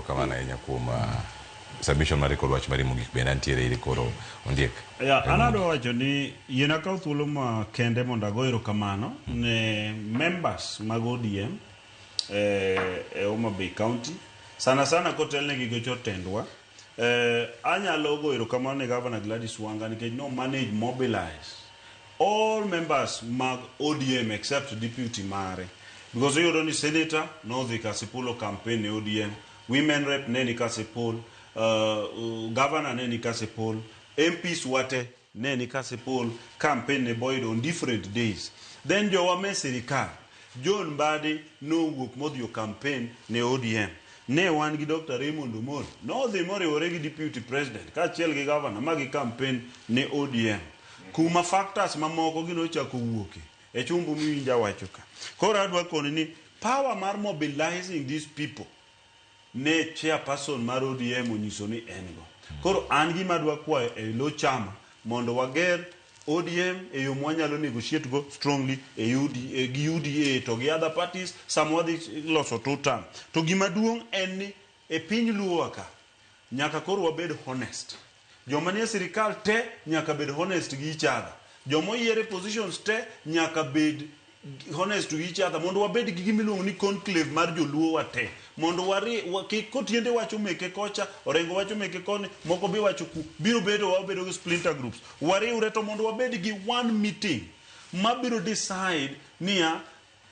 erokamano ahinya kuom submission mari kod wach mari mogik bende antiere iri koro Ondiek. Anado wacho ni yiena kaw thuolo ma kende mondo ago erokamano ne members mag ODM e Homa Bay County sana kotelnegi gi jotendwa. Anyalo go erokamano ne Governor Gladys Wanga nikech no manage mobilize all members mag ODM except deputy mare, because you ni senator no the Kasipolo campaign ne ODM, women rep ne ni Kasipol, governor ne ni Kasipol, MPs wate ne ni Kasipol, campaign ne boyd on different days. Then jowa me sirikal John Mbadi no wuok modhi campaign ne ODM. Ne wan gi Dr. Raymond Omolo no dhi moriwore gi deputy president kaachiel gi governor magi campaign ne ODM. Kuma factors mamoko gino chako wuoke e chumbu miwinja wacho ka. Koro adwa koni ni power mar mobilizing these people ne chairperson mar ODM onyiso ni en go. Koro an gima adwa kwayo e lo chama mondo wager ODM e yo mwanyalo negotiate go strongly e UDA to gi other parties samwadhi loso two-term. To gima duong' en ni e piny Luo ka nyaka koro wabed honest. Joma nie sirikal te nyaka bed honest gi each other. Joma yiere positions te nyaka bed honest gi each other mondo wabed gi gimiluongo ni conclave mar joluo wate. Mondo kotiende wacho meke kocha, orengo wacho meke koni, moko bi wacho ku, biro bedo wabedo gi splinter groups. Wariwre to mondo wabed gi one meeting ma biro decide niya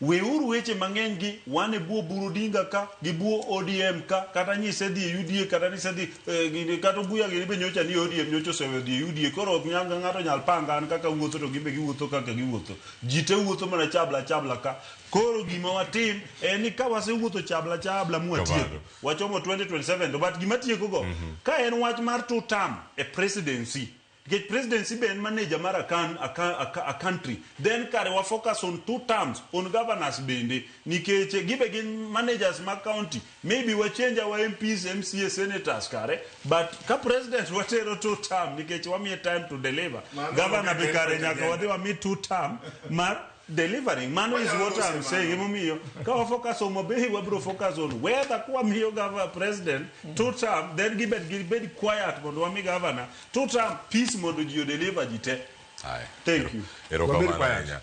weuru weche mang'eny gi wane buo Burudinga ka gi buo ODM ka kata nyise dhi UDA kata nyise dhi kata buya gi be nyocha ni ODM nyocha sewe dhi UDA koro ok nyanga ng'ato nyal panga an kaka wuotho to gibe giwuotho kaka giwuotho jite wuotho mana chabla ka koro gima watim en ni ka wasewuotho chabla mwatieko wachomo 2027 but gima tieko go ka en wach mar two term e presidency. Get presidency be manager mar a country, then kare wa focus on two terms on governors bende nikech gibe gin managers ma county maybe we change our MPs MCA senators kare but ka president watero two term nikech wa me time to deliver governor be kare nyaka wadhi wa me two term mar delivering. Mano is what I'm saying. Emomiyo ka focus on mobehi wabro focus on whether kwa miyo governor president two term then gibed quiet mondo wami governor two term peace mondo jiyo deliver jite. Aye. Thank you. Erokamano ahinya.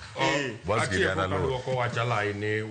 Achie kwa wachala ini